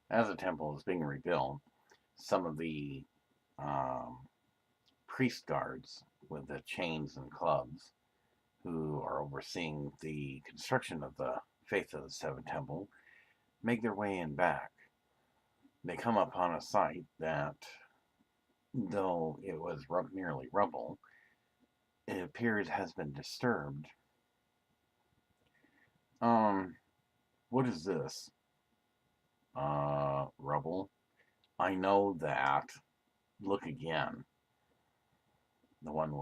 As the temple is being rebuilt, some of the um, priest guards with the chains and clubs who are overseeing the construction of the Faith of the Seven Temple make their way in back. They come upon a site that, though it was merely rubble, it appears has been disturbed. Um, what is this? Rubble. I know that. Look again. The one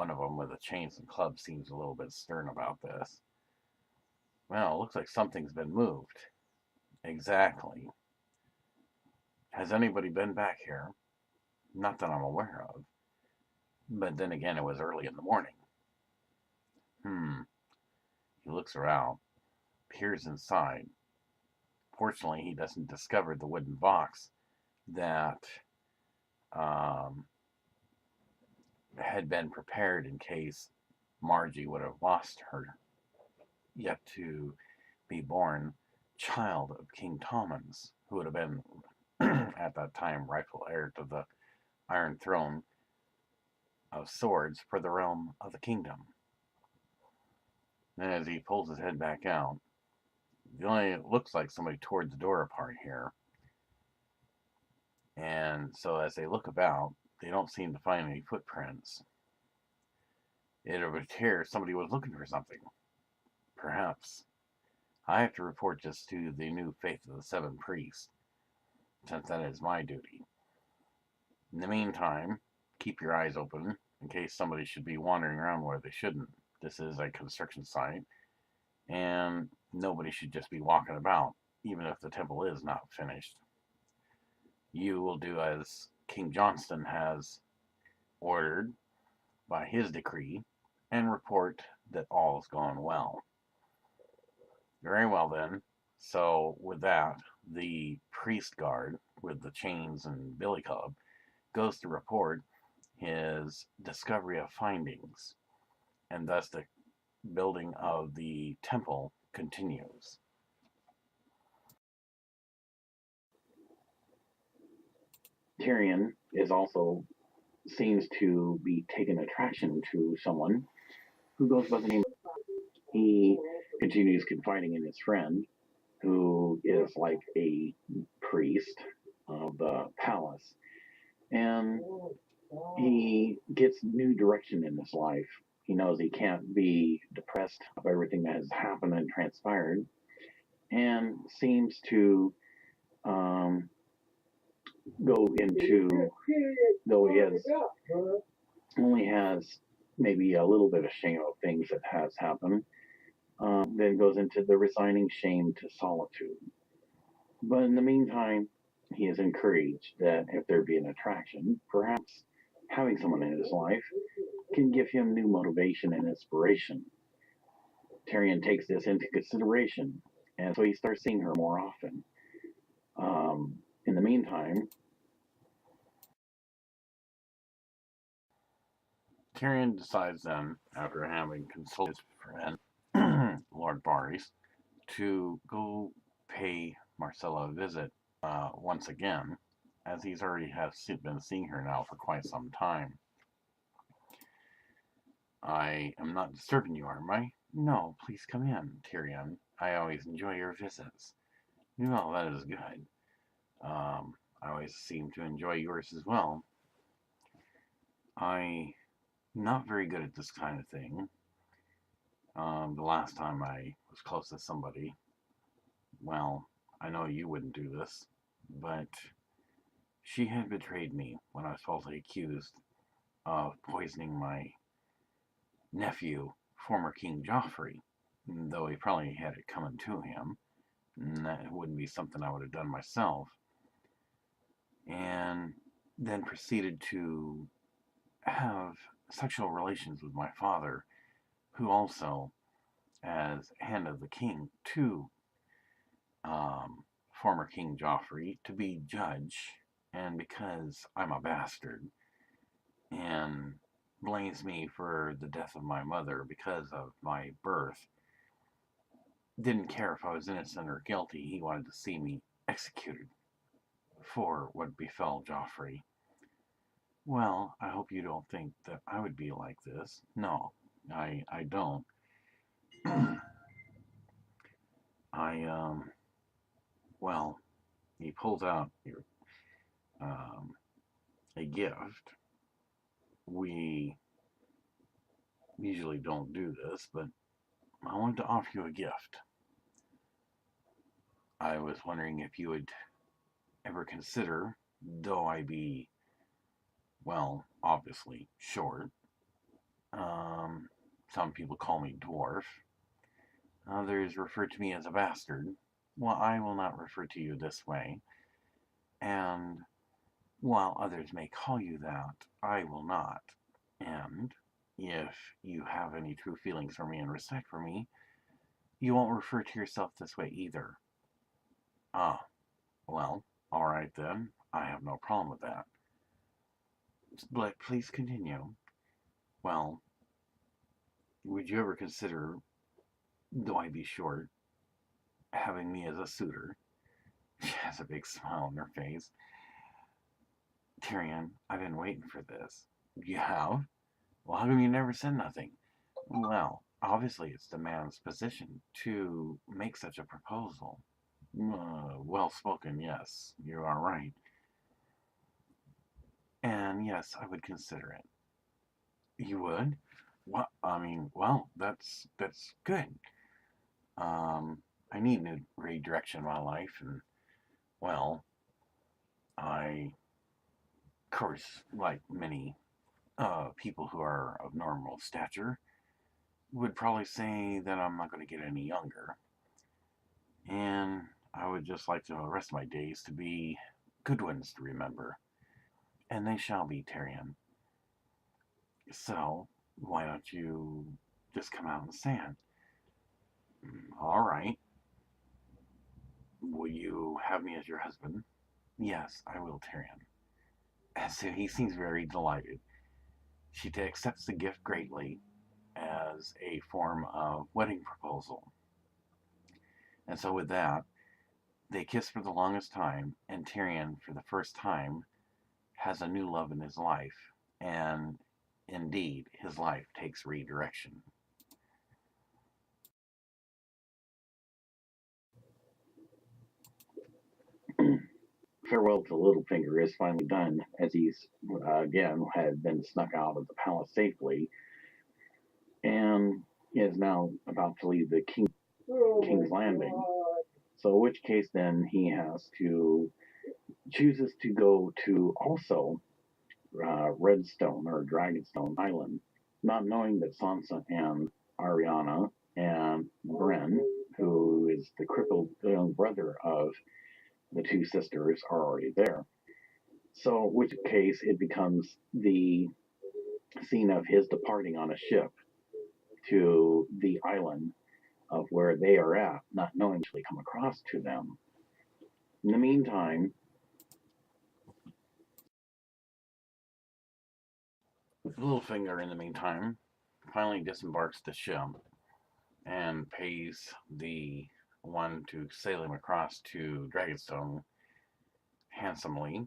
of them with the chains and clubs seems a little bit stern about this. Well, it looks like something's been moved. Exactly. Has anybody been back here? Not that I'm aware of. But then again, it was early in the morning. He looks around, peers inside. Fortunately, he doesn't discover the wooden box that um, had been prepared in case Margie would have lost her yet to be born child of King Tommen's, who would have been at that time rightful heir to the Iron Throne of Swords for the realm of the kingdom. And as he pulls his head back out, it looks like somebody tore the door apart here. And so as they look about, they don't seem to find any footprints. It appears somebody was looking for something. Perhaps. I have to report this to the new faith of the seven priests, since that is my duty. In the meantime, keep your eyes open in case somebody should be wandering around where they shouldn't. This is a construction site, and nobody should just be walking about, even if the temple is not finished. You will do as King Johnston has ordered by his decree, and report that all is gone well. Very well then. So with that, the priest guard with the chains and billy club goes to report his discovery of findings, and thus the building of the temple continues. Tyrien is also seems to be taking attraction to someone who goes by the name. He continues confiding in his friend, who is like a priest of the palace, and he gets new direction in his life. He knows he can't be depressed of everything that has happened and transpired, and seems to um, go into, though he only has maybe a little bit of shame of things that has happened, then goes into the resigning shame to solitude. But in the meantime, he is encouraged that if there be an attraction, perhaps having someone in his life can give him new motivation and inspiration. Tyrien takes this into consideration, and so he starts seeing her more often. In the meantime, Tyrien decides then, after having consulted his friend, Lord Paes, to go pay Marcella a visit once again, as he's already been seeing her now for quite some time. I am not disturbing you, am I? No, please come in, Tyrien. I always enjoy your visits. Well, that is good. I always seem to enjoy yours as well. I'm not very good at this kind of thing. The last time I was close to somebody, well, I know you wouldn't do this, but she had betrayed me when I was falsely accused of poisoning my nephew, former King Joffrey, though he probably had it coming to him. And that wouldn't be something I would have done myself. And then proceeded to have sexual relations with my father, who also, as hand of the king to former King Joffrey, to be judge, and because I'm a bastard, and blames me for the death of my mother because of my birth, didn't care if I was innocent or guilty. He wanted to see me executed for what befell Joffrey. Well, I hope you don't think that I would be like this. No, I don't. I, well, he pulls out a gift. We usually don't do this, but I wanted to offer you a gift. I was wondering if you would ever consider, though I be, well, obviously short. Some people call me dwarf. Others refer to me as a bastard. Well, I will not refer to you this way. And while others may call you that, I will not. And if you have any true feelings for me and respect for me, you won't refer to yourself this way either. Ah, well, all right then. I have no problem with that. But please continue. Well, would you ever consider, though I be short, having me as a suitor? She has a big smile on her face. Tyrien, I've been waiting for this. You have? Well, how come you never said nothing? Well, obviously it's the man's position to make such a proposal. Well spoken, yes, you are right. And yes, I would consider it. You would? Well, I mean, well, that's good. Um, I need new redirection in my life, and well, I, of course, like many people who are of normal stature, would probably say that I'm not going to get any younger, and I would just like the rest of my days to be good ones to remember, and they shall be, Tyrien. So, why don't you just come out and stand? All right. Will you have me as your husband? Yes, I will, Tyrion. And so he seems very delighted. She accepts the gift greatly as a form of wedding proposal. And so with that, they kiss for the longest time, and Tyrion, for the first time, has a new love in his life. And indeed, his life takes redirection. Farewell to Littlefinger is finally done, as he's again had been snuck out of the palace safely, and is now about to leave the King's Landing. So, in which case, then he has to chooses to go to also Redstone or Dragonstone Island, not knowing that Sansa and Ariana and Bren, who is the crippled young brother of the two sisters, are already there. So, in which case, it becomes the scene of his departing on a ship to the island of where they are at, not knowing to come across to them. In the meantime, Littlefinger, in the meantime, finally disembarks the ship and pays the one to sail him across to Dragonstone handsomely.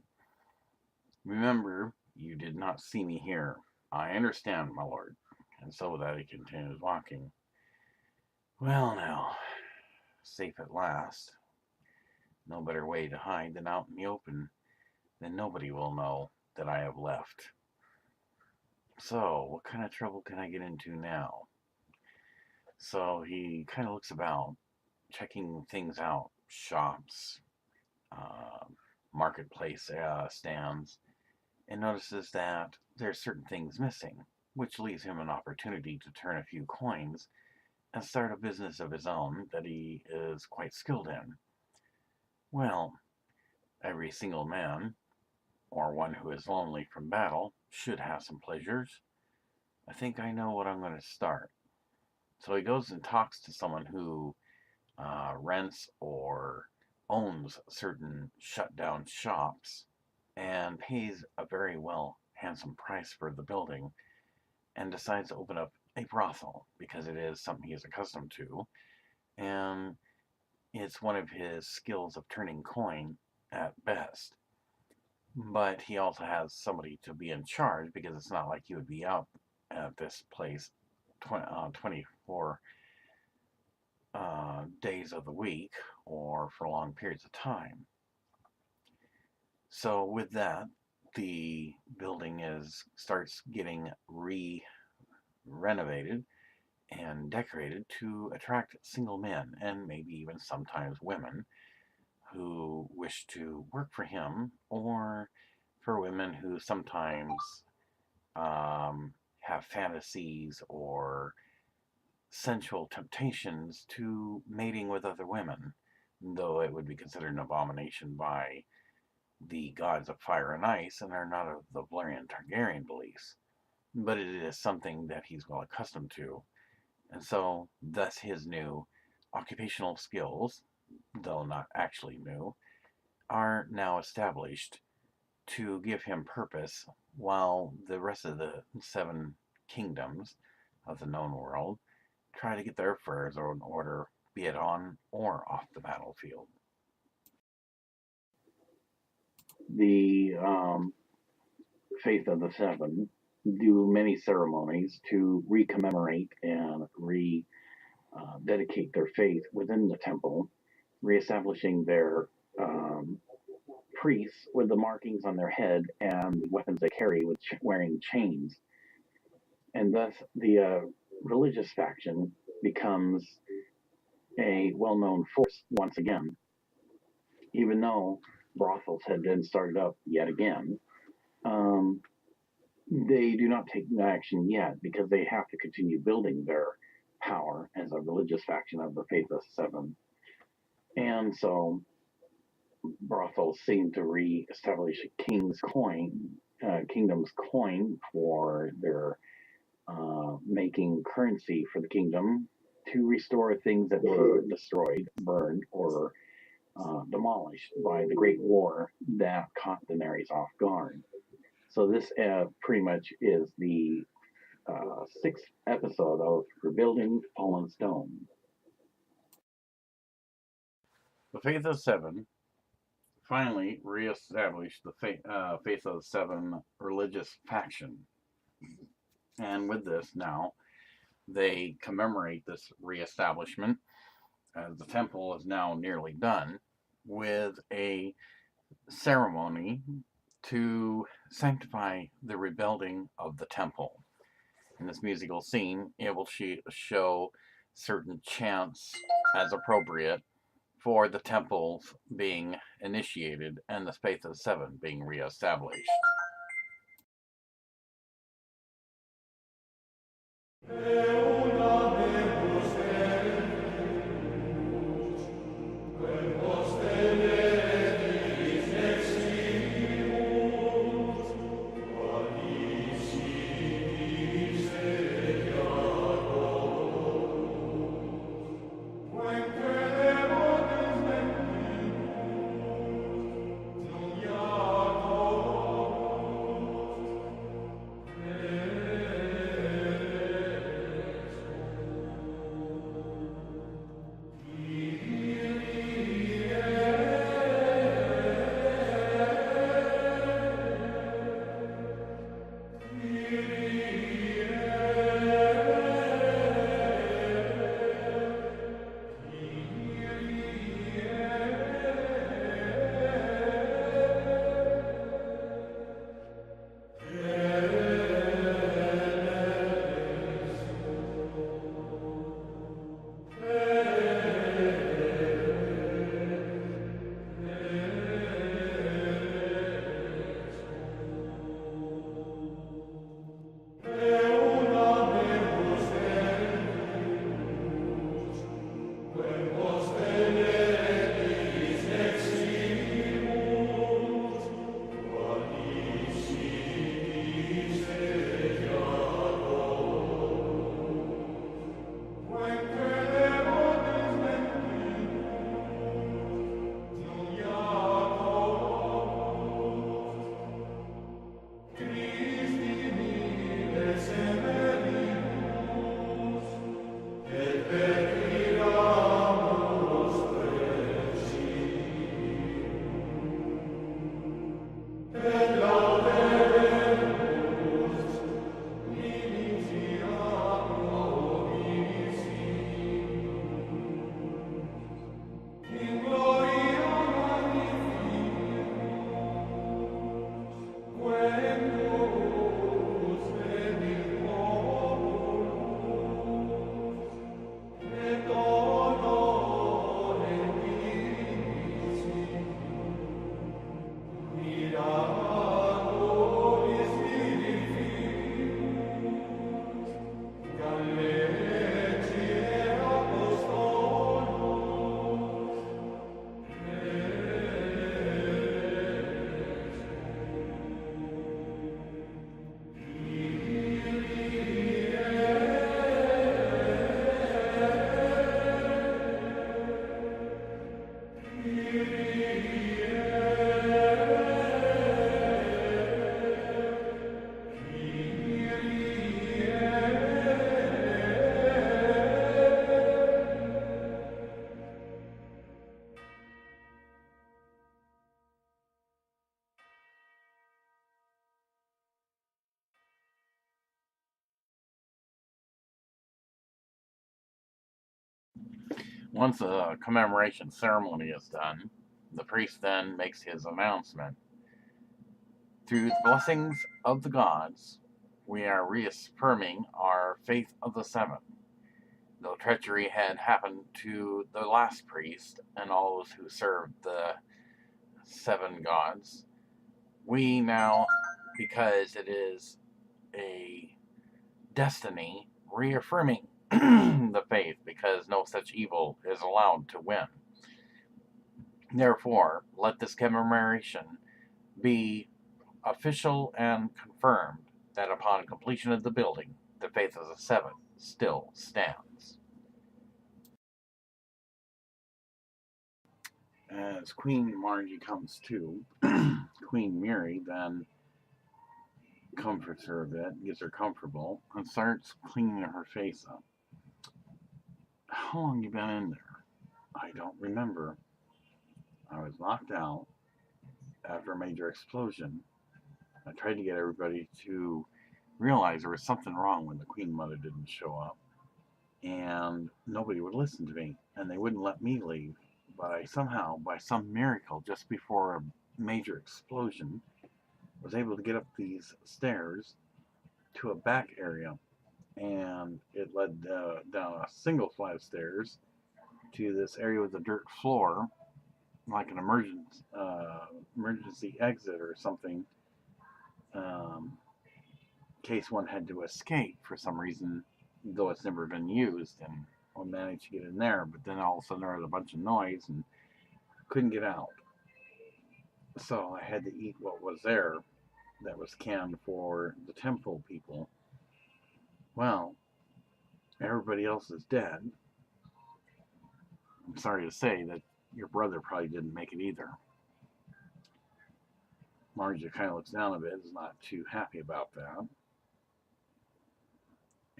Remember, you did not see me here. I understand, my lord. And so with that, he continues walking. Well, now, safe at last. No better way to hide than out in the open. Then nobody will know that I have left. So, what kind of trouble can I get into now? So he kind of looks about, checking things out, shops, uh, marketplace stands, and notices that there's certain things missing, which leaves him an opportunity to turn a few coins and start a business of his own that he is quite skilled in. Well, every single man, or one who is lonely from battle, should have some pleasures. I think I know what I'm going to start. So he goes and talks to someone who rents or owns certain shut down shops and pays a very handsome price for the building and decides to open up a brothel because it is something he is accustomed to and it's one of his skills of turning coin at best. But he also has somebody to be in charge because it's not like he would be out at this place 24 days of the week or for long periods of time. So with that, the building starts getting renovated and decorated to attract single men and maybe even sometimes women who wish to work for him, or for women who sometimes have fantasies or sensual temptations to mating with other women, though it would be considered an abomination by the gods of fire and ice and are not of the Valyrian Targaryen beliefs. But it is something that he's well accustomed to. And so, thus, his new occupational skills, though not actually new, are now established to give him purpose while the rest of the seven kingdoms of the known world try to get their affairs in order, be it on or off the battlefield. The Faith of the Seven do many ceremonies to recommemorate and dedicate their faith within the temple, reestablishing their priests with the markings on their head and weapons they carry with wearing chains. And thus the religious faction becomes a well-known force once again, even though brothels had been started up yet again. They do not take action yet because they have to continue building their power as a religious faction of the Faith of Seven. And so brothels seem to re-establish kingdom's coin for their making currency for the kingdom to restore things that were destroyed, burned, or demolished by the Great War that caught the Daenerys off guard. So this pretty much is the sixth episode of Rebuilding Fallen Stone. The Faith of Seven finally reestablished the Faith of Seven religious faction. And with this now, they commemorate this reestablishment, as the temple is now nearly done, with a ceremony to sanctify the rebuilding of the temple. In this musical scene, it will show certain chants as appropriate for the temples being initiated and the Faith of Seven being reestablished. Once the commemoration ceremony is done, The priest then makes his announcement. Through the blessings of the gods, we are reaffirming our faith of the seven. Though treachery had happened to the last priest and all those who served the seven gods, we now, because it is a destiny, reaffirming the faith because no such evil is allowed to win. Therefore, let this commemoration be official and confirmed that upon completion of the building, the faith of the seven still stands. As Queen Margarie comes to, Queen Mary then comforts her a bit, gets her comfortable, and starts cleaning her face up. How long you been in there? I don't remember. I was knocked out after a major explosion. I tried to get everybody to realize there was something wrong when the Queen Mother didn't show up. And nobody would listen to me, and they wouldn't let me leave. But I somehow, by some miracle, just before a major explosion, was able to get up these stairs to a back area. And it led down a single flight of stairs to this area with a dirt floor, like an emergency exit or something, in case one had to escape for some reason, though it's never been used, and I managed to get in there, but then all of a sudden there was a bunch of noise and couldn't get out. So I had to eat what was there that was canned for the temple people. Well, everybody else is dead. I'm sorry to say that your brother probably didn't make it either. Margaret kind of looks down a bit, is not too happy about that.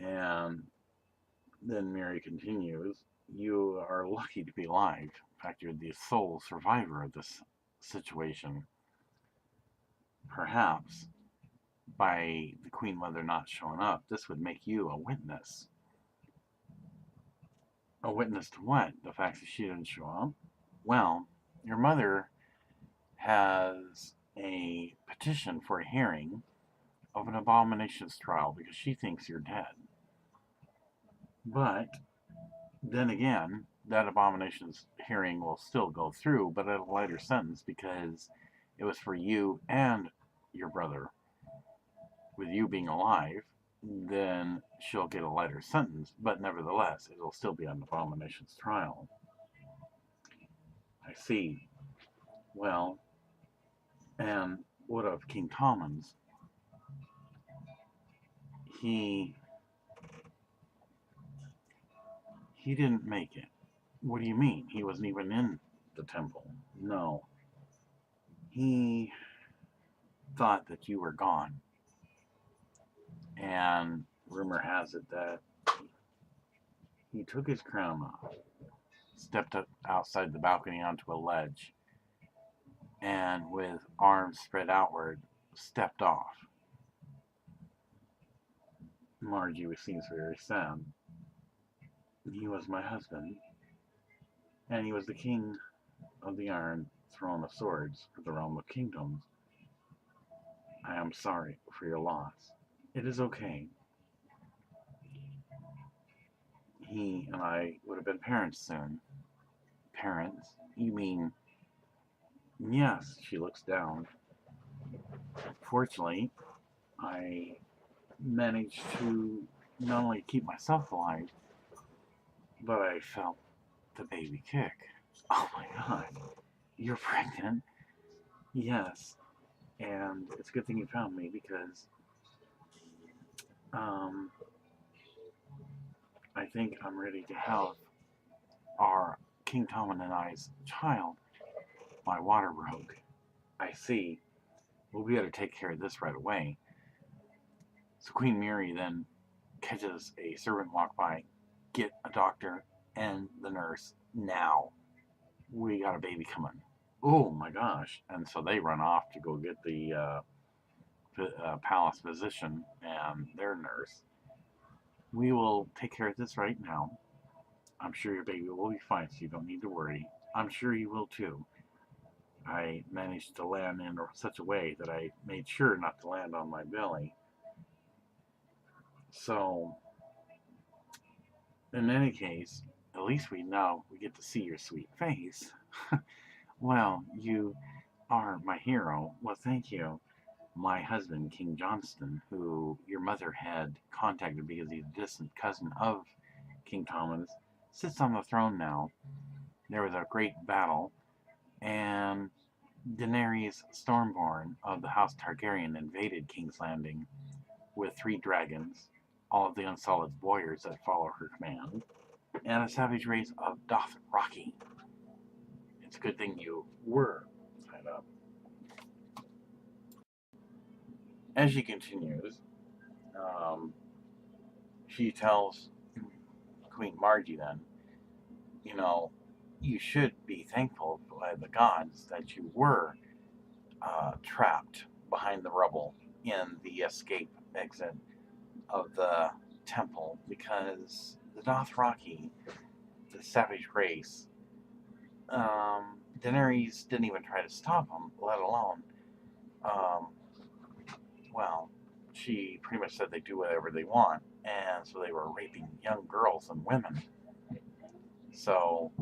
And then Mary continues, you are lucky to be alive. In fact, you're the sole survivor of this situation. Perhaps by the Queen Mother not showing up, this would make you a witness. A witness to what? The fact that she didn't show up? Well, your mother has a petition for a hearing of an abominations trial because she thinks you're dead. But then again, that abominations hearing will still go through, but at a lighter sentence because it was for you and your brother. With you being alive, then she'll get a lighter sentence, but nevertheless, it'll still be an abominations trial. I see. Well, and what of King Tommen's? He didn't make it. What do you mean? He wasn't even in the temple. No. He thought that you were gone. And rumor has it that he took his crown off, stepped up outside the balcony onto a ledge, and with arms spread outward, stepped off. Margie seems very sad. He was my husband, and he was the king of the Iron Throne of Swords for the realm of kingdoms. I am sorry for your loss. It is okay. He and I would have been parents soon. Parents? You mean... Yes, she looks down. Fortunately, I managed to not only keep myself alive, but I felt the baby kick. Oh my god. You're pregnant? Yes. And it's a good thing you found me because I think I'm ready to have our King Tommen and I's child. My water broke. I see. We'll be able to take care of this right away. So Queen Mary then catches a servant walk by. Get a doctor and the nurse now. We got a baby coming. Oh my gosh. And so they run off to go get the palace physician and their nurse. We will take care of this right now. I'm sure your baby will be fine, so you don't need to worry. I'm sure you will too. I managed to land in such a way that I made sure not to land on my belly. So, in any case, at least we get to see your sweet face. Well, you are my hero. Well, thank you. My husband, King Johnston, who your mother had contacted because he's a distant cousin of King Thomas, sits on the throne now. There was a great battle, and Daenerys Stormborn of the House Targaryen invaded Kingslanding with 3 dragons, all of the Unsullied warriors that follow her command, and a savage race of Dothraki. It's a good thing you were tied up. As she continues, um, she tells Queen Margarie then, you know, you should be thankful by the gods that you were trapped behind the rubble in the escape exit of the temple, because the Dothraki, the savage race, Daenerys didn't even try to stop them, let alone, um, well, she pretty much said they do whatever they want, and so they were raping young girls and women. So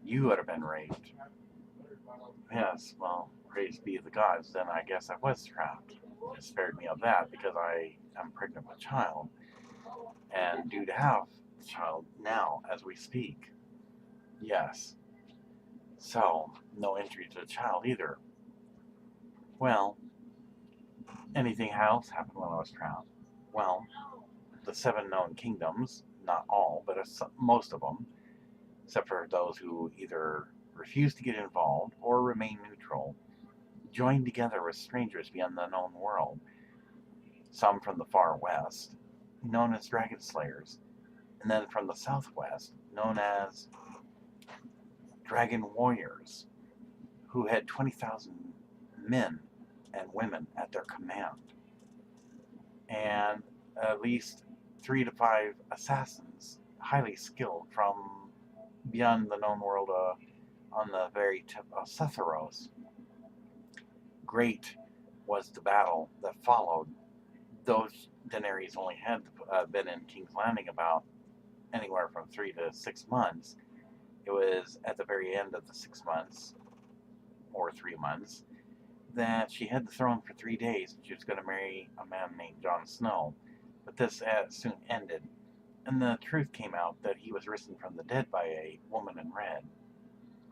you would have been raped. Yes, well, praise be the gods, then I guess I was trapped. It spared me of that because I am pregnant with a child and due to have the child now as we speak. Yes. So, no injury to the child either. Well, anything else happened while I was trapped? Well, the 7 known kingdoms, not all, but most of them, except for those who either refuse to get involved or remain neutral, joined together with strangers beyond the known world, some from the far west, known as dragon slayers, and then from the southwest, known as dragon warriors, who had 20,000 men and women at their command, and at least 3 to 5 assassins, highly skilled from beyond the known world on the very tip of Esseros. Great was the battle that followed. Though Daenerys only had been in King's Landing about anywhere from 3 to 6 months, it was at the very end of the 6 months, or 3 months, that she had the throne for 3 days. She was going to marry a man named Jon Snow. But this soon ended, and the truth came out that he was risen from the dead by a woman in red.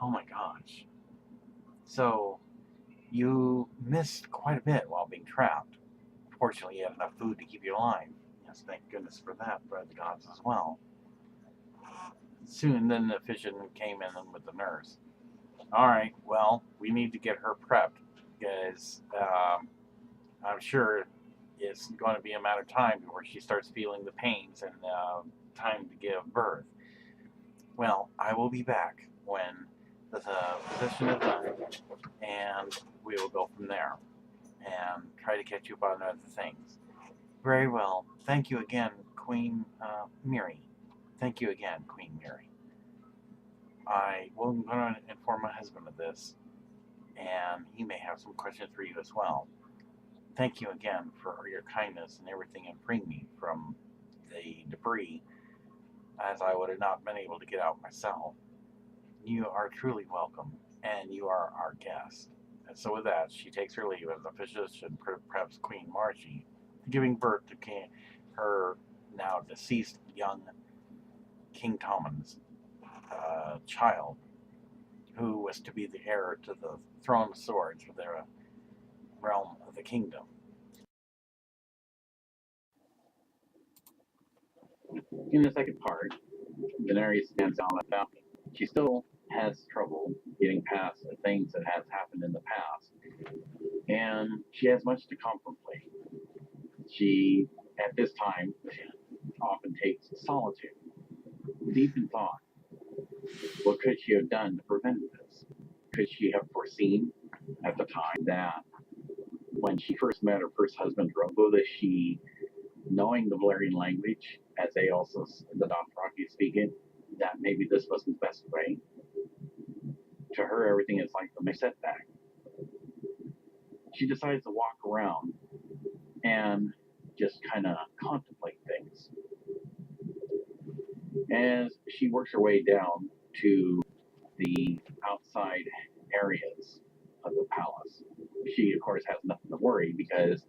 Oh my gosh. So, you missed quite a bit while being trapped. Fortunately, you had enough food to keep you alive. Yes, thank goodness for that, by the gods as well. Soon, then the vision came in with the nurse. Alright, well, we need to get her prepped, because I'm sure it's going to be a matter of time before she starts feeling the pains and time to give birth. Well, I will be back when the position is done, and we will go from there and try to catch you up on other things. Very well. Thank you again, Queen Miri. Thank you again, Queen Miri. I will going to inform my husband of this, and he may have some questions for you as well. Thank you again for your kindness and everything and freeing me from the debris, as I would have not been able to get out myself. You are truly welcome, and you are our guest. And so with that, she takes her leave as a physician, perhaps Queen Margarie, giving birth to her now deceased young King Tommen's child, who was to be the heir to the throne of swords for the realm of the kingdom. In the second part, Daenerys stands on the balcony. She still has trouble getting past the things that has happened in the past, and she has much to contemplate. She, at this time, often takes solitude, deep in thought. What could she have done to prevent this? Could she have foreseen at the time that when she first met her first husband, Drogo, that she, knowing the Valyrian language, as they also, the Dothraki speak it, that maybe this wasn't the best way? To her, everything is like a setback. she decides to walk around and just kind of contemplate things. As she works her way down to the outside areas of the palace, she, of course, has nothing to worry because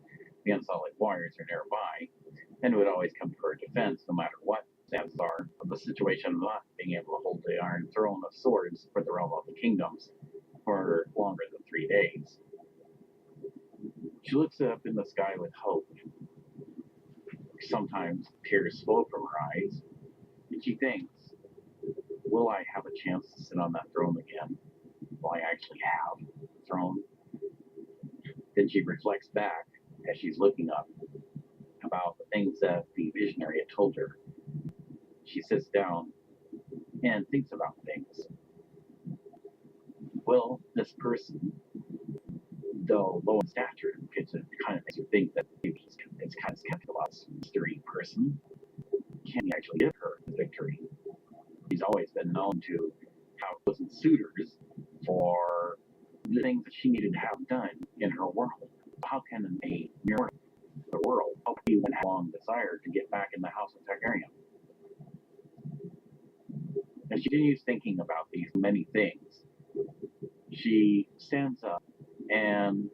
the Unsullied warriors are nearby and would always come to her defense no matter what chances are of the situation of not being able to hold the Iron Throne of Swords for the realm of the kingdoms for longer than 3 days. She looks up in the sky with hope. Sometimes tears flow from her eyes, and she thinks, will I have a chance to sit on that throne again? Will I actually have a throne? Then she reflects back as she's looking up about the things that the visionary had told her. She sits down and thinks about things. Will this person, though low in stature, it kind of makes you think that it's kind of skeptical about this mystery person. Can he actually give her the victory? He's always been known to have chosen suitors for the things that she needed to have done in her world. How can a mirror the world help you when have a long desire to get back in the house of Targaryen? As she continues thinking about these many things, she stands up and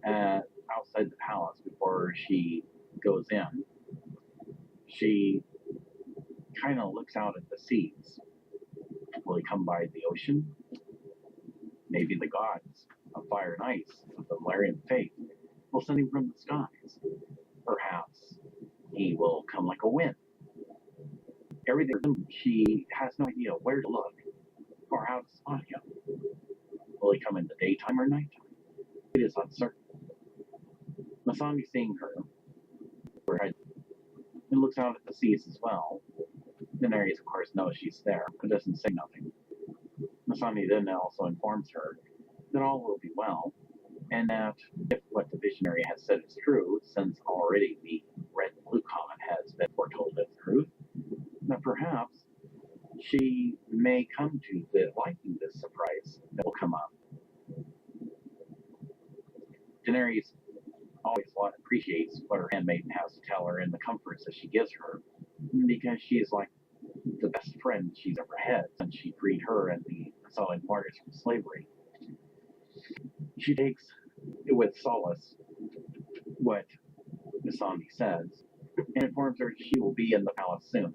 outside the palace before she goes in, she kind of looks out at the seas. Will he come by the ocean? Maybe the gods of fire and ice of the Valyrian faith will send him from the skies. Perhaps he will come like a wind. Everything, she has no idea where to look or how to spot him. Will he come in the daytime or nighttime? It is uncertain. Masami, seeing her, and looks out at the seas as well. Daenerys, of course, knows she's there, but doesn't say nothing. Masami then also informs her that all will be well, and that if what the visionary has said is true, since already the red and blue comet has been foretold as truth, that perhaps she may come to liking this surprise that will come up. Daenerys always appreciates what her handmaiden has to tell her and the comforts that she gives her, because she is like the best friend she's ever had since she freed her and the Unsullied martyrs from slavery. She takes with solace what Masami says and informs her she will be in the palace soon.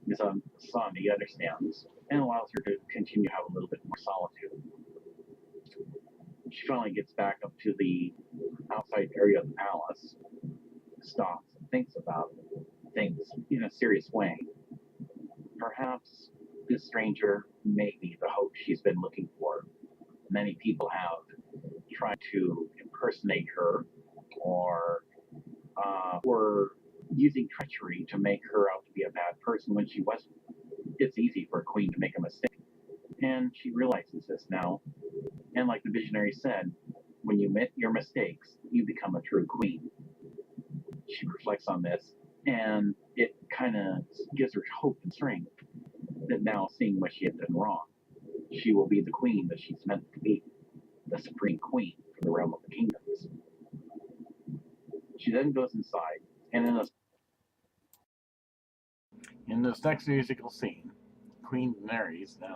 Masami understands and allows her to continue to have a little bit more solitude. She finally gets back up to the outside area of the palace, stops and thinks about things in a serious way. Perhaps this stranger may be the hope she's been looking for. Many people have tried to impersonate her or were using treachery to make her out to be a bad person when she wasn't. It's easy for a queen to make a mistake. And she realizes this now. And like the visionary said, when you admit your mistakes, you become a true queen. She reflects on this, and it kind of gives her hope and strength that now, seeing what she had done wrong, she will be the queen that she's meant to be, the supreme queen for the realm of the kingdoms. She then goes inside, and in this next musical scene, Queen Deanerys then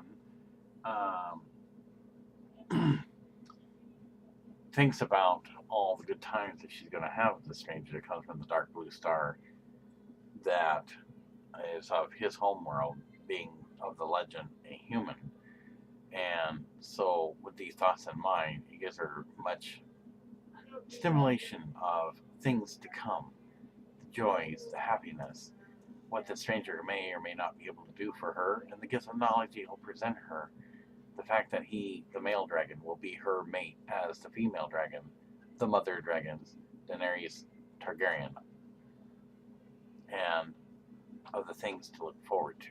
thinks about all the good times that she's going to have with the stranger that comes from the dark blue star that is of his homeworld, being of the legend a human. And so with these thoughts in mind, it gives her much stimulation of things to come, the joys, the happiness, what the stranger may or may not be able to do for her, and the gifts of knowledge he'll present her. The fact that he, the male dragon, will be her mate as the female dragon, the mother dragons, Daenerys Targaryen, and of the things to look forward to.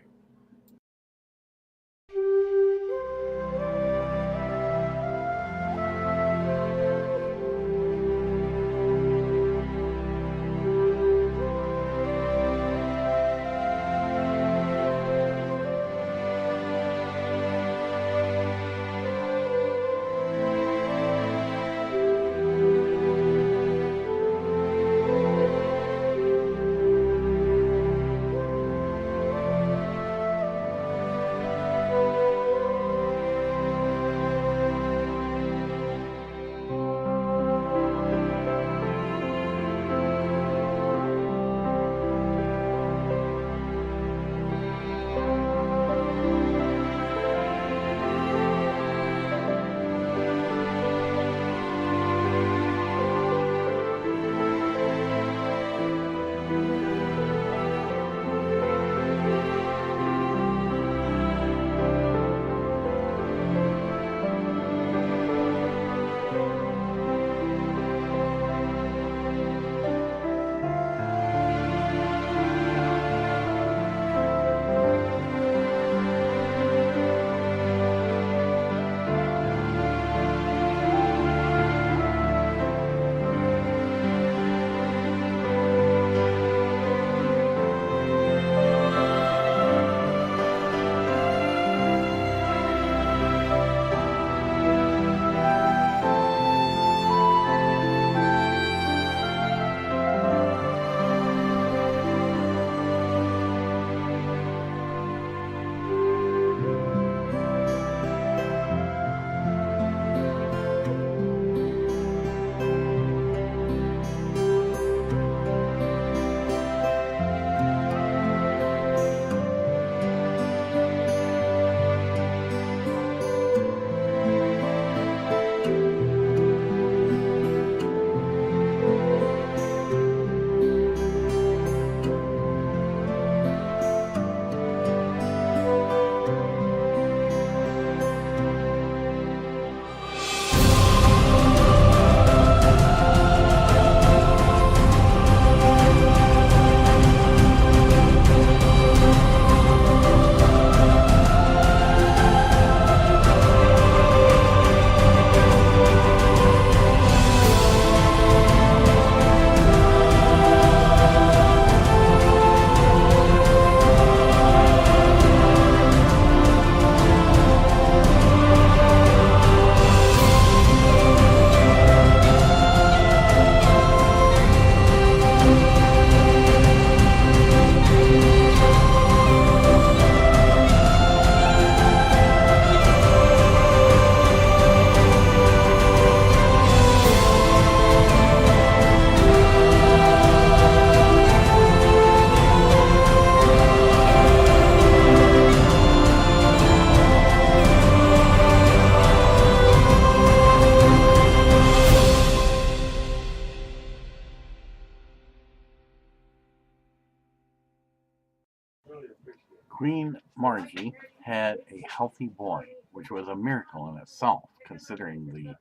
Queen Margarie had a healthy boy, which was a miracle in itself, considering the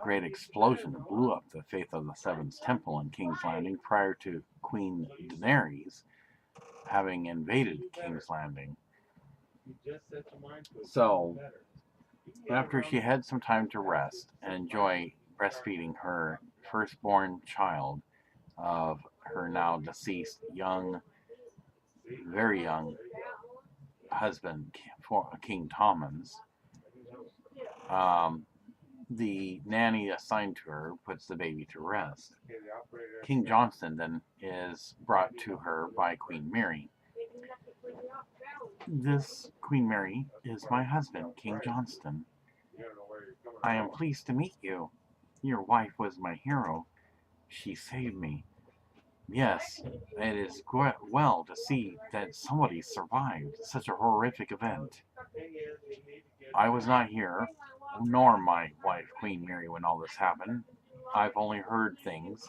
great explosion that blew up the Faith of the Seven's temple in Kingslanding prior to Queen Daenerys having invaded Kingslanding. So, after she had some time to rest and enjoy breastfeeding her firstborn child of her now deceased very young husband, King Tommen's, the nanny assigned to her puts the baby to rest. King Johnston then is brought to her by Queen Mary. This Queen Mary is my husband, King Johnston. I am pleased to meet you. Your wife was my hero. She saved me. Yes, it is well to see that somebody survived such a horrific event. I was not here, nor my wife, Queen Mary, when all this happened. I've only heard things,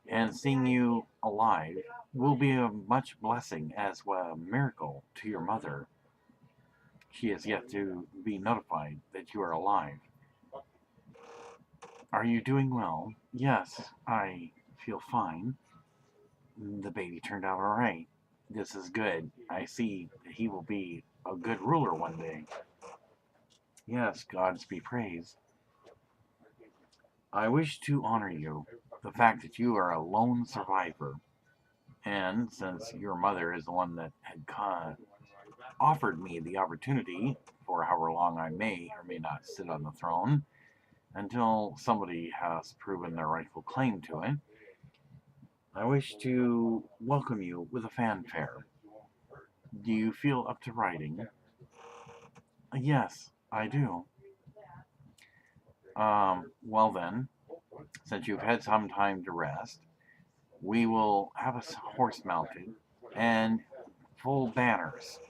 and seeing you alive will be a much blessing as a miracle to your mother. She has yet to be notified that you are alive. Are you doing well? Yes, I feel fine. The baby turned out all right. This is good. I see that he will be a good ruler one day. Yes, gods be praised. I wish to honor you, the fact that you are a lone survivor. And since your mother is the one that had offered me the opportunity for however long I may or may not sit on the throne until somebody has proven their rightful claim to it, I wish to welcome you with a fanfare. Do you feel up to riding? Yes, I do. Well then, since you've had some time to rest, we will have a horse mounted and full banners.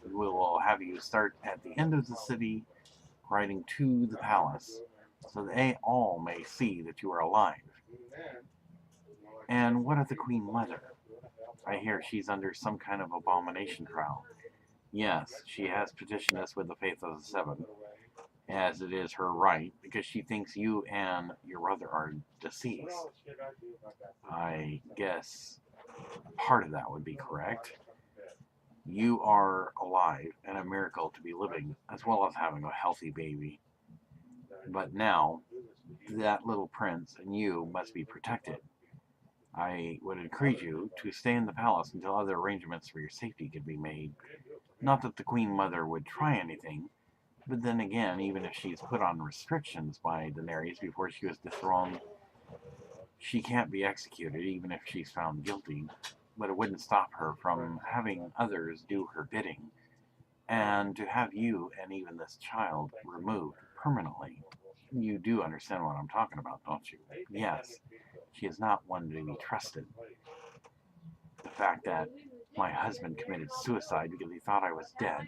We will have you start at the end of the city, riding to the palace, so that they all may see that you are alive. And what of the Queen Mother? I hear she's under some kind of abomination trial. Yes, she has petitioned us with the Faith of the Seven, as it is her right, because she thinks you and your brother are deceased. I guess part of that would be correct. You are alive and a miracle to be living, as well as having a healthy baby. But now, that little prince and you must be protected. I would encourage you to stay in the palace until other arrangements for your safety can be made. Not that the Queen Mother would try anything, but then again, even if she's put on restrictions by Daenerys before she was dethroned, she can't be executed even if she's found guilty. But it wouldn't stop her from having others do her bidding, and to have you and even this child removed permanently. You do understand what I'm talking about, don't you? Yes, she is not one to be trusted. The fact that my husband committed suicide because he thought I was dead,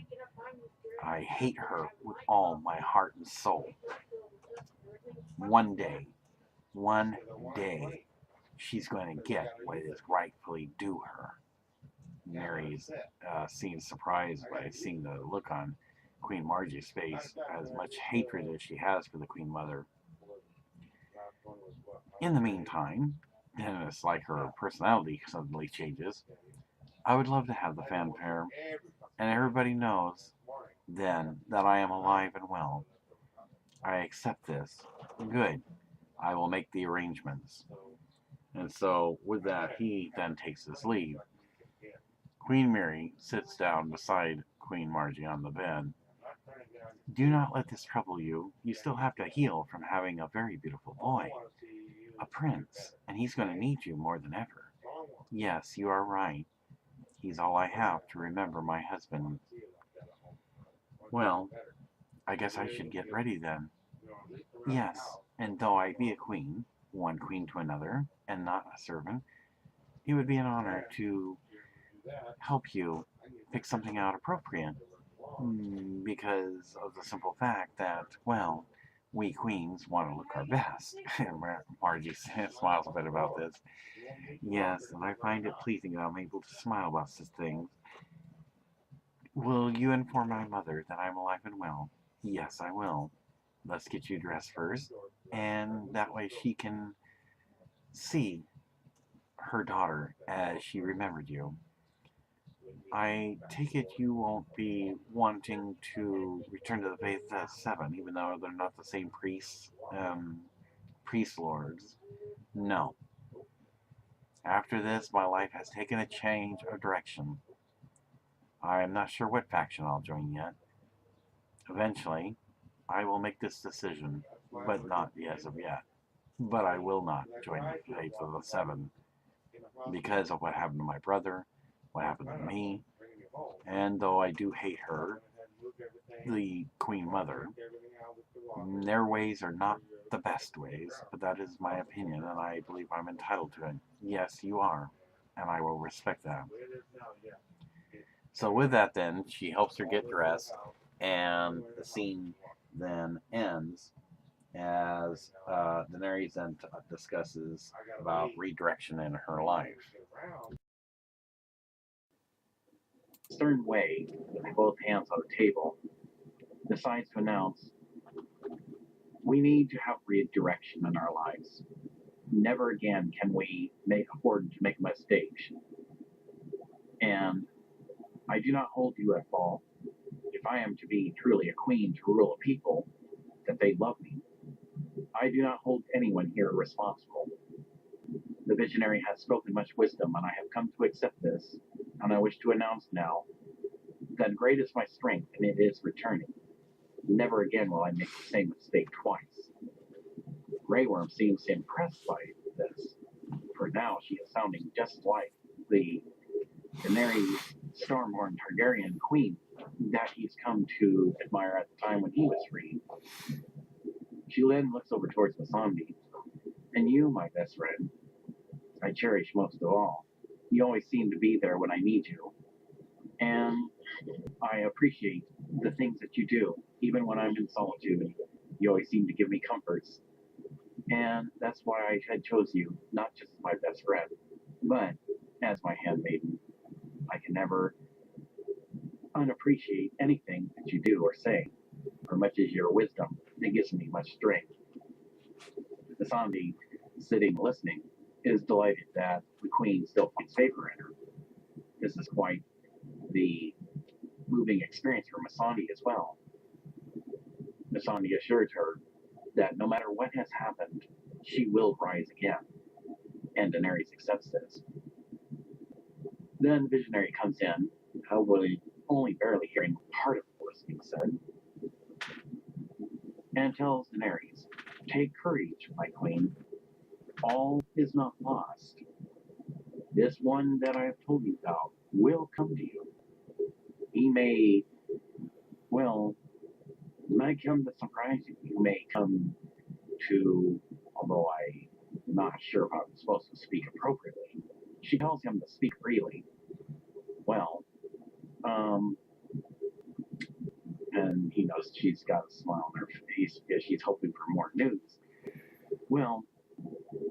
I hate her with all my heart and soul. One day, she's going to get what is rightfully due her. Mary seems surprised by seeing the look on Queen Margie's face, as much hatred as she has for the Queen Mother. In the meantime, and it's like her personality suddenly changes, I would love to have the fanfare, and everybody knows then that I am alive and well. I accept this. Good. I will make the arrangements. And so, with that, he then takes his leave. Queen Mary sits down beside Queen Margie on the bed. Do not let this trouble you. You still have to heal from having a very beautiful boy. A prince, and he's going to need you more than ever. Yes, you are right. He's all I have to remember my husband. Well, I guess I should get ready then. Yes, and though I be a queen, one queen to another, and not a servant, it would be an honor to help you pick something out appropriate. Because of the simple fact that, well, we queens want to look our best. And Margie smiles a bit about this. Yes, and I find it pleasing that I'm able to smile about such things. Will you inform my mother that I'm alive and well? Yes, I will. Let's get you dressed first, and that way she can see her daughter as she remembered you. I take it you won't be wanting to return to the faith as seven, even though they're not the same priests, priest lords. No. After this, my life has taken a change of direction. I am not sure what faction I'll join yet. Eventually, I will make this decision, but not as of yet. But I will not join the faith of the seven because of what happened to my brother, what happened to me, and though I do hate her, the Queen Mother, their ways are not the best ways, but that is my opinion, and I believe I'm entitled to it. Yes, you are, and I will respect that. So with that, then she helps her get dressed, and the scene then ends as Daenerys then discusses about redirection in her life. Stern way, with both hands on the table, decides to announce we need to have redirection in our lives. Never again can we afford to make mistakes. And I do not hold you at fault. If I am to be truly a queen to rule a people, that they love me, I do not hold anyone here responsible. The visionary has spoken much wisdom, and I have come to accept this, and I wish to announce now that great is my strength, and it is returning. Never again will I make the same mistake twice. Grey Worm seems impressed by this, for now she is sounding just like the Daenerys Stormborn Targaryen queen that he's come to admire at the time when he was free. She then looks over towards Missandei. And you, my best friend, I cherish most of all. You always seem to be there when I need you. And I appreciate the things that you do. Even when I'm in solitude, you always seem to give me comforts. And that's why I had chose you, not just as my best friend, but as my handmaiden. I can never unappreciate anything that you do or say, for much as your wisdom, it gives me much strength. Missandei, sitting listening, is delighted that the queen still finds favor in her. This is quite the moving experience for Missandei as well. Missandei assures her that no matter what has happened, she will rise again, and Daenerys accepts this. Then Visionary comes in, probably only barely hearing part of what was being said, and tells Daenerys, take courage, my queen. All is not lost. This one that I have told you about will come to you. He may, well, might come to surprise you. He may come to, although I'm not sure if I'm supposed to speak appropriately, she tells him to speak freely. Well, and he knows she's got a smile on her face because she's hoping for more news. Well,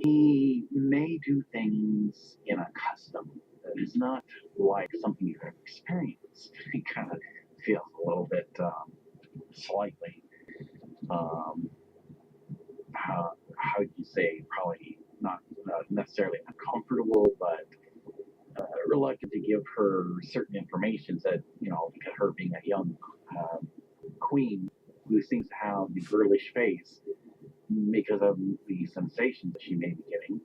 he may do things in a custom that is not like something you have experienced. He kind of feels a little bit slightly, how do you say, probably not necessarily uncomfortable, but reluctant to give her certain information that, because her being a young queen who seems to have the girlish face because of the sensations that she may be getting,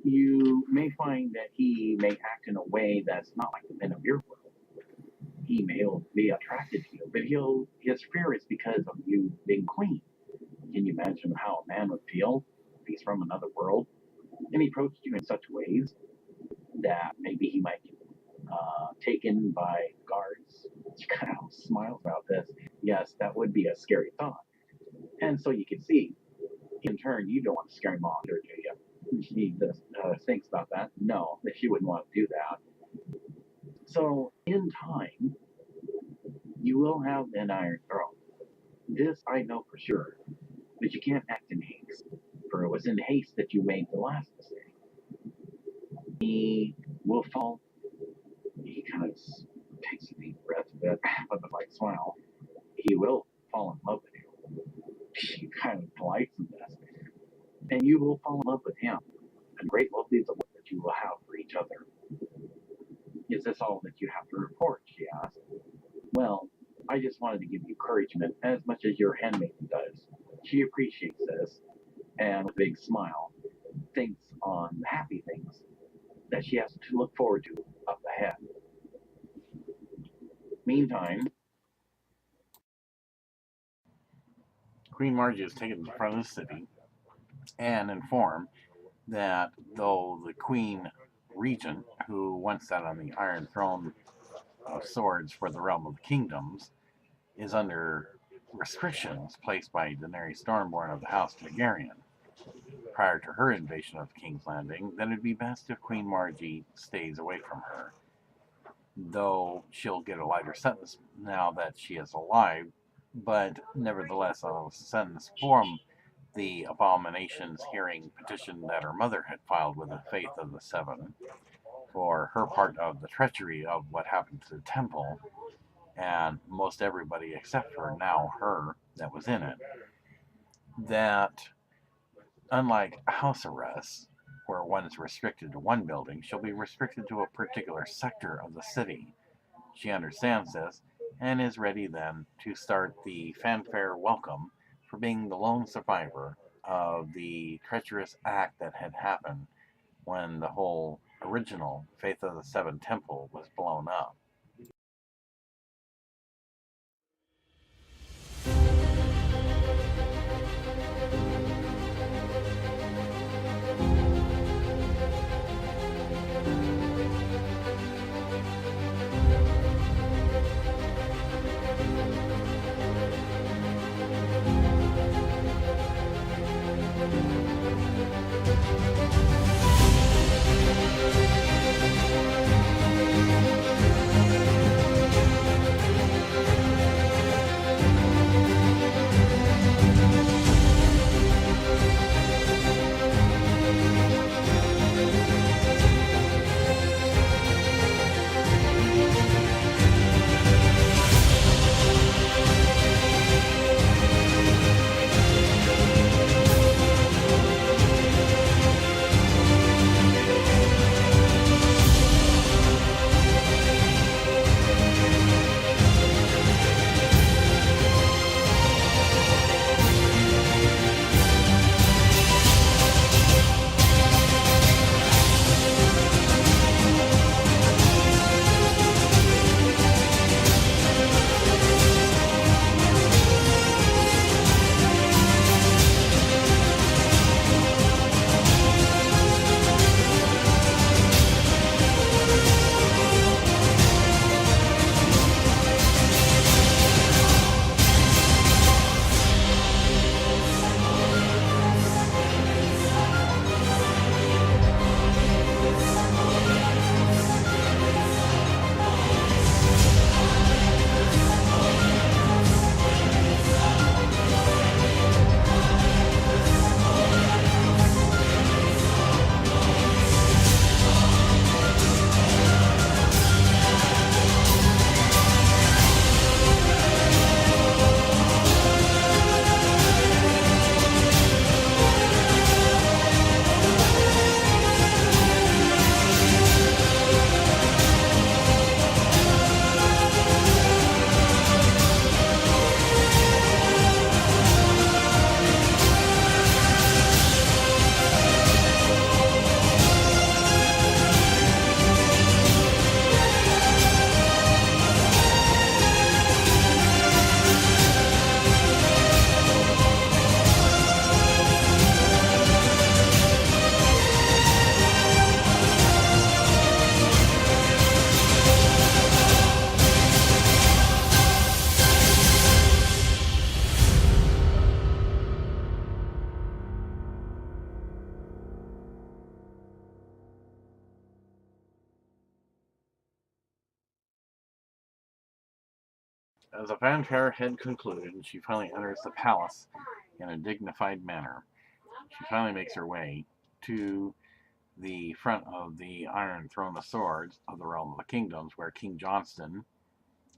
you may find that he may act in a way that's not like the men of your world. He may be attracted to you, but his fear is because of you being queen. Can you imagine how a man would feel if he's from another world and he approached you in such ways that maybe he might get taken by guards? She kind of smiles about this. Yes, that would be a scary thought. And so you can see, in turn, you don't want to scare him off, do you? She thinks about that. No, that she wouldn't want to do that. So, in time, you will have an Iron Throne. This I know for sure. But you can't act in haste, for it was in haste that you made the last mistake. He will fall. He kind of takes a deep breath. bit with a slight smile. He will fall in love with you. She kind of delights in this. And you will fall in love with him. And great will be the love that you will have for each other. Is this all that you have to report? She asked. Well, I just wanted to give you encouragement as much as your handmaiden does. She appreciates this, and with a big smile, thinks on the happy things that she has to look forward to up ahead. Meantime, Queen Margarie is taken to the front of the city and informed that though the Queen Regent, who once sat on the Iron Throne of Swords for the realm of the kingdoms, is under restrictions placed by Daenerys Stormborn of the House Targaryen prior to her invasion of Kingslanding, then it'd be best if Queen Margarie stays away from her. Though she'll get a lighter sentence now that she is alive, but nevertheless a sentence from the Abomination's hearing petition that her mother had filed with the Faith of the Seven for her part of the treachery of what happened to the temple, and most everybody except for now her that was in it. That unlike house arrests, where one is restricted to one building, she'll be restricted to a particular sector of the city. She understands this and is ready then to start the fanfare welcome for being the lone survivor of the treacherous act that had happened when the whole original Faith of the Seven Temple was blown up. As the fanfare had concluded, and she finally enters the palace in a dignified manner. She finally makes her way to the front of the Iron Throne of Swords of the Realm of the Kingdoms, where King Johnston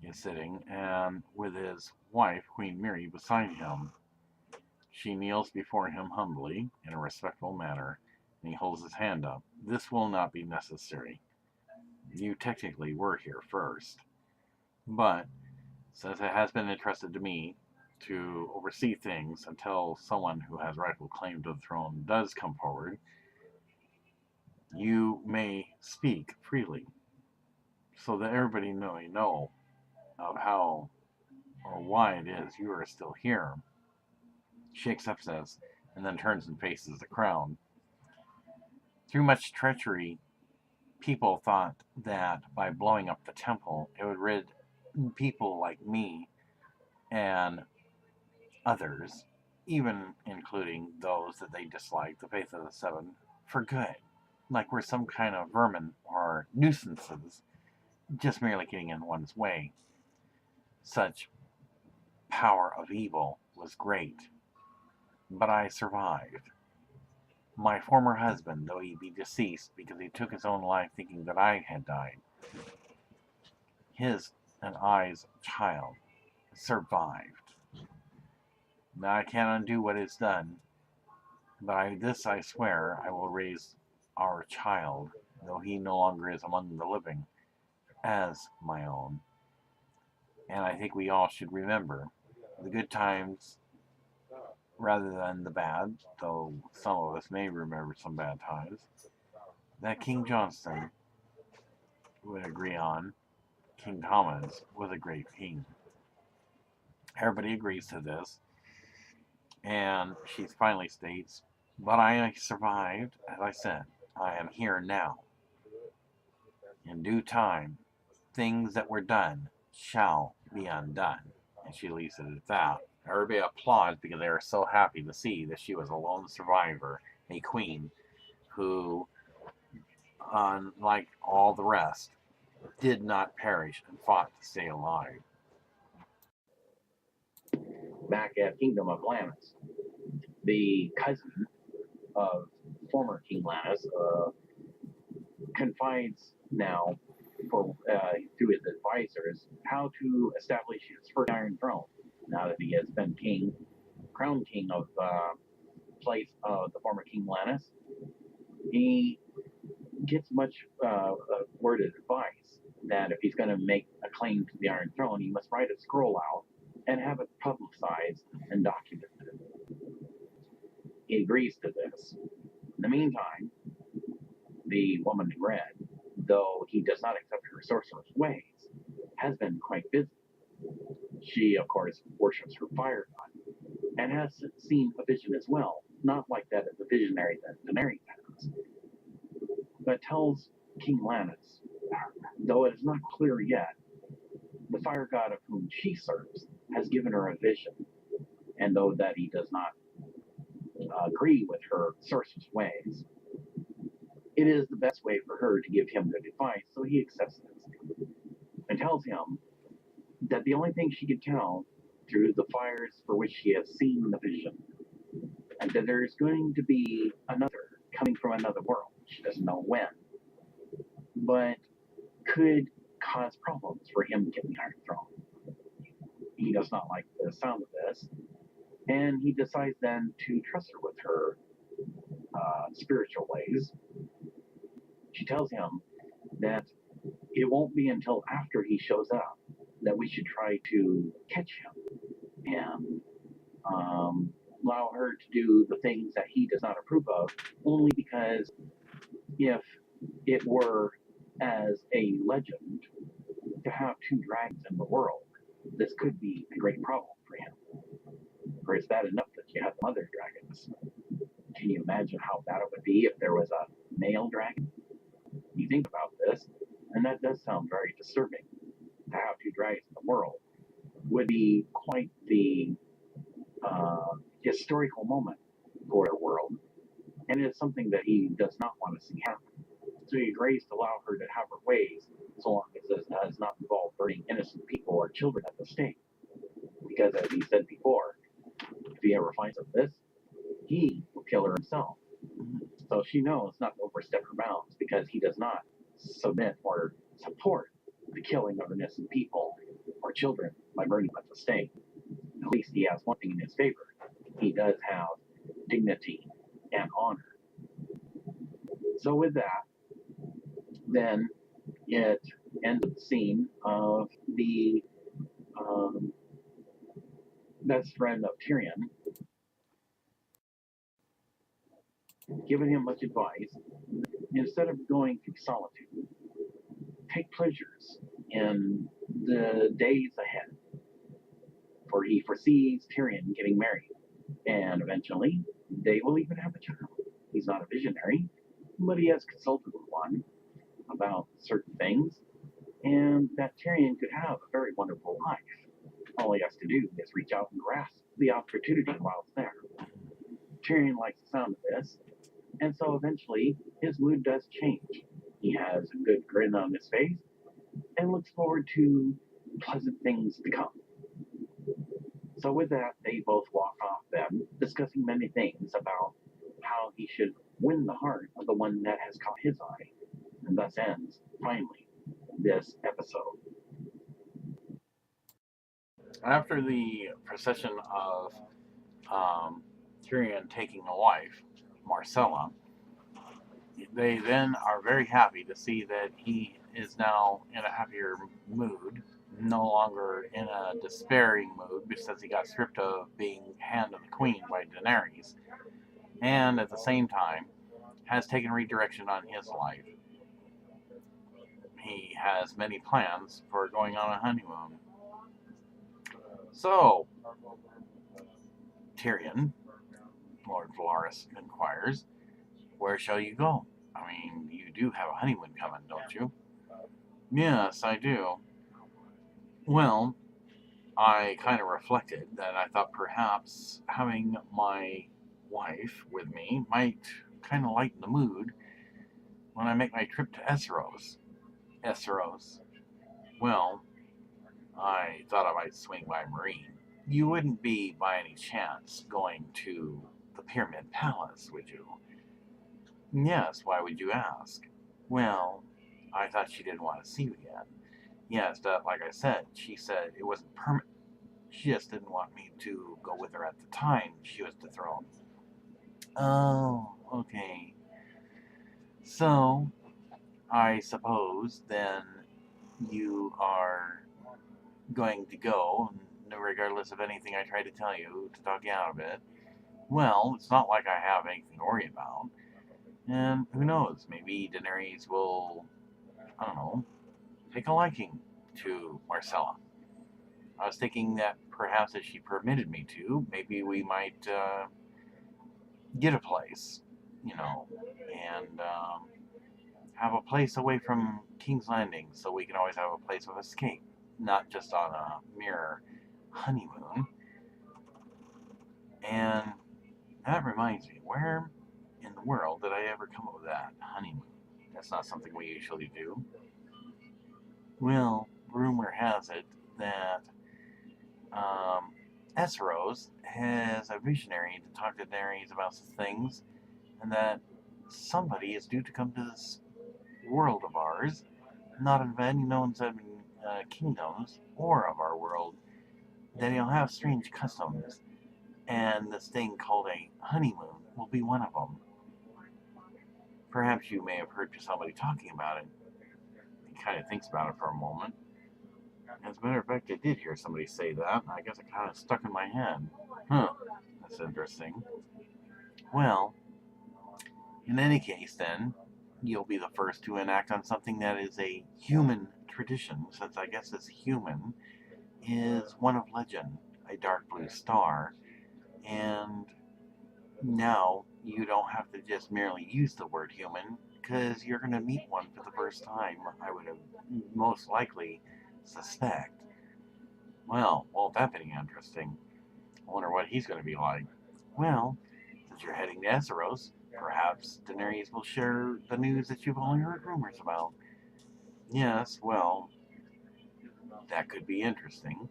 is sitting, and with his wife, Queen Mary, beside him. She kneels before him humbly, in a respectful manner, and he holds his hand up. This will not be necessary. You technically were here first, but since it has been entrusted to me to oversee things until someone who has rightful claim to the throne does come forward, you may speak freely, so that everybody may know of how or why it is you are still here. She accepts this, and then turns and faces the crowd. Through much treachery, people thought that by blowing up the temple, it would rid people like me and others, even including those that they disliked, the faith of the seven, for good. Like we're some kind of vermin or nuisances, just merely getting in one's way. Such power of evil was great, but I survived. My former husband, though he be deceased because he took his own life thinking that I had died, his and I's child survived. Now I can't undo what is done, but this I swear I will raise our child, though he no longer is among the living, as my own. And I think we all should remember the good times rather than the bad, though some of us may remember some bad times, that King Johnston would agree on. King Thomas was a great king. Everybody agrees to this, and she finally states, but I survived, as I said. I am here now. In due time, things that were done shall be undone. And she leaves it at that. Everybody applauds because they are so happy to see that she was a lone survivor, a queen who, unlike all the rest, did not perish and fought to stay alive. Back at Kingdom of Lannis, the cousin of former King Lannis confides now through his advisors how to establish his first Iron Throne. Now that he has been king, crowned king of place of the former King Lannis, he gets much worded advice that if he's going to make a claim to the Iron Throne, he must write a scroll out and have it publicized and documented. He agrees to this. In the meantime, the woman in red, though he does not accept her sorcerer's ways, has been quite busy. She, of course, worships her fire god and has seen a vision as well, not like that of the visionary that Daenerys has, but tells King Lannis, though it is not clear yet, the fire god of whom she serves has given her a vision, and though that he does not agree with her sorcerer's ways, it is the best way for her to give him good advice, so he accepts this and tells him that the only thing she can tell through the fires for which she has seen the vision, and that there's going to be another coming from another world. She doesn't know when, but could cause problems for him to get the Iron Throne. He does not like the sound of this, and he decides then to trust her with her spiritual ways. She tells him that it won't be until after he shows up that we should try to catch him and allow her to do the things that he does not approve of, only because if it were as a legend to have two dragons in the world, this could be a great problem for him. For it's bad enough that you have mother dragons. Can you imagine how bad it would be if there was a male dragon? You think about this, and that does sound very disturbing. To have two dragons in the world would be quite the historical moment for the world, and it's something that he does not want to see happen. So he agrees to allow her to have her ways, so long as it does not involve burning innocent people or children at the stake. Because, as he said before, if he ever finds out this, he will kill her himself. So she knows not to overstep her bounds, because he does not submit or support the killing of innocent people. children by burning at the stake. At least he has one thing in his favor. He does have dignity and honor. So with that, then it ends the scene of the best friend of Tyrion giving him much advice. Instead of going through solitude, take pleasures in the days ahead, for he foresees Tyrion getting married, and eventually they will even have a child. He's not a visionary, but he has consulted with one about certain things, and that Tyrion could have a very wonderful life. All he has to do is reach out and grasp the opportunity while it's there. Tyrion likes the sound of this, and so eventually his mood does change. He has a good grin on his face and looks forward to pleasant things to come. So with that, they both walk off then, discussing many things about how he should win the heart of the one that has caught his eye. And thus ends, finally, this episode. After the procession of Tyrion taking a wife, Marcella, they then are very happy to see that he is now in a happier mood, no longer in a despairing mood because he got stripped of being Hand of the Queen by Daenerys, and at the same time has taken redirection on his life. He has many plans for going on a honeymoon. So, Tyrion, Lord Varys inquires, where shall you go? I mean, you do have a honeymoon coming, don't you? Yes, I do. Well, I kind of reflected that I thought perhaps having my wife with me might kind of lighten the mood when I make my trip to Esseros. Esseros. Well, I thought I might swing by Mareen. You wouldn't be, by any chance, going to the Pyramid Palace, would you? Yes, why would you ask? Well, I thought she didn't want to see you again. Yes, but like I said, she said it wasn't permanent. She just didn't want me to go with her at the time she was dethroned. Oh, okay. So, I suppose then you are going to go, regardless of anything I try to tell you to talk you out of it. Well, it's not like I have anything to worry about. And who knows, maybe Daenerys will, I don't know, take a liking to Marcella. I was thinking that perhaps if she permitted me to, maybe we might get a place, and have a place away from Kingslanding so we can always have a place of escape, not just on a mere honeymoon. And that reminds me, where in the world did I ever come up with that honeymoon? That's not something we usually do. Well, rumor has it that Esseros has a visionary to talk to Daenerys about some things, and that somebody is due to come to this world of ours, not of any known seven kingdoms or of our world, that he'll have strange customs, and this thing called a honeymoon will be one of them. Perhaps you may have heard somebody talking about it. He kind of thinks about it for a moment. As a matter of fact, I did hear somebody say that, and I guess it kind of stuck in my head. Huh, that's interesting. Well, in any case, then, you'll be the first to enact on something that is a human tradition, since I guess this human is one of legend, a dark blue star, and now you don't have to just merely use the word human, because you're going to meet one for the first time, I would have most likely suspect. Well, won't that be interesting? I wonder what he's going to be like. Well, since you're heading to Esseros, perhaps Daenerys will share the news that you've only heard rumors about. Yes, well, that could be interesting.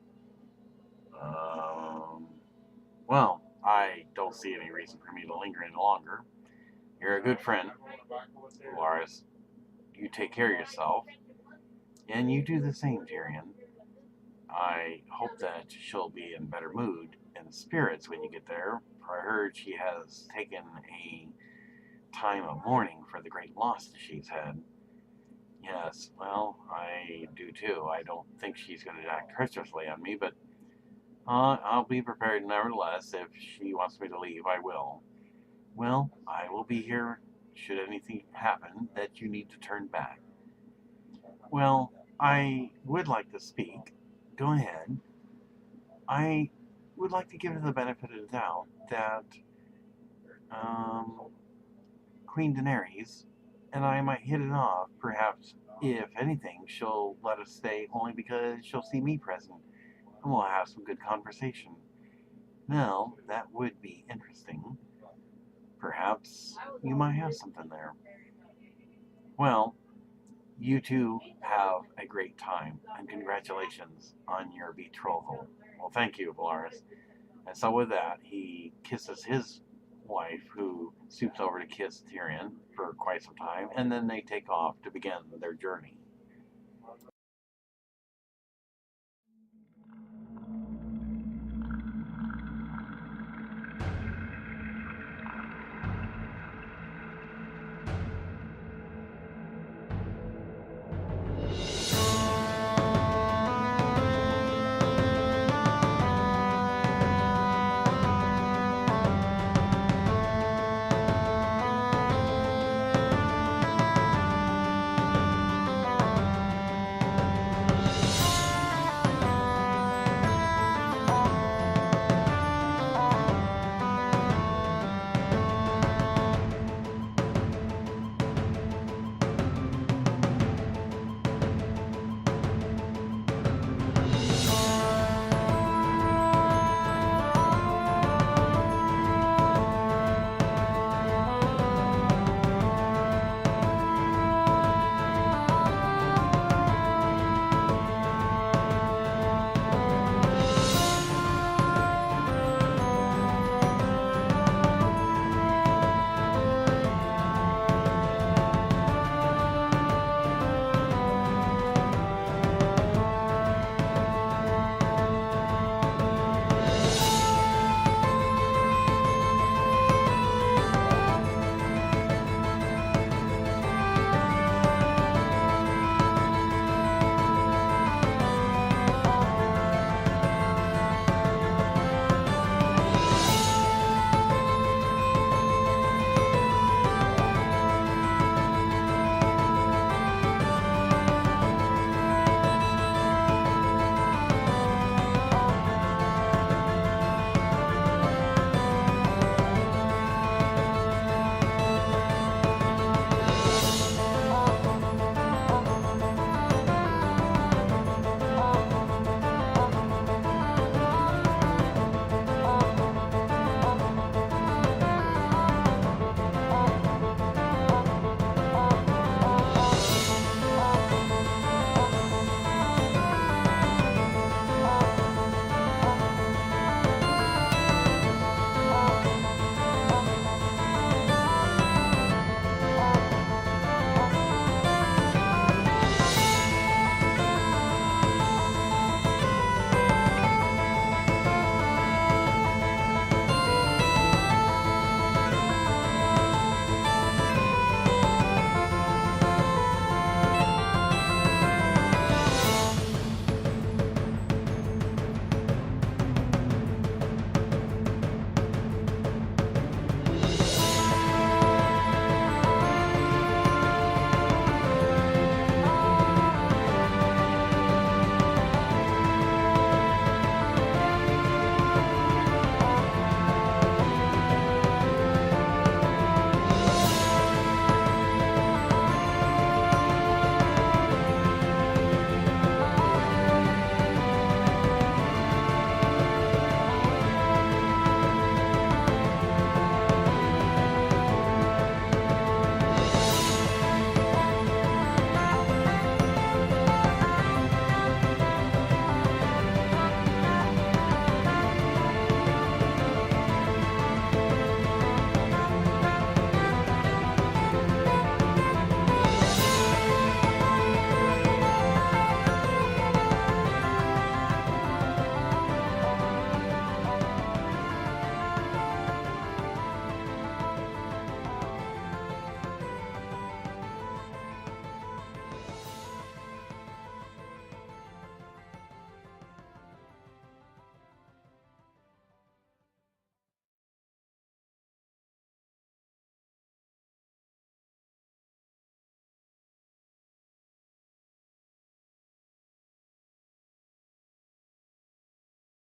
Well, I don't see any reason for me to linger any longer. You're a good friend, Laris. You take care of yourself, and you do the same, Tyrion. I hope that she'll be in better mood and spirits when you get there, for I heard she has taken a time of mourning for the great loss that she's had. Yes, well, I do too. I don't think she's going to act treacherously on me, but I'll be prepared nevertheless. If she wants me to leave, I will. Well, I will be here should anything happen that you need to turn back. Well, I would like to speak. Go ahead. I would like to give her the benefit of the doubt that um, Queen Deanerys and I might hit it off. Perhaps, if anything, she'll let us stay only because she'll see me present and we'll have some good conversation. Now, that would be interesting. Perhaps you might have something there. Well, you two have a great time, and congratulations on your betrothal. Well, thank you, Valaris. And so with that, he kisses his wife, who stoops over to kiss Tyrien for quite some time, and then they take off to begin their journey.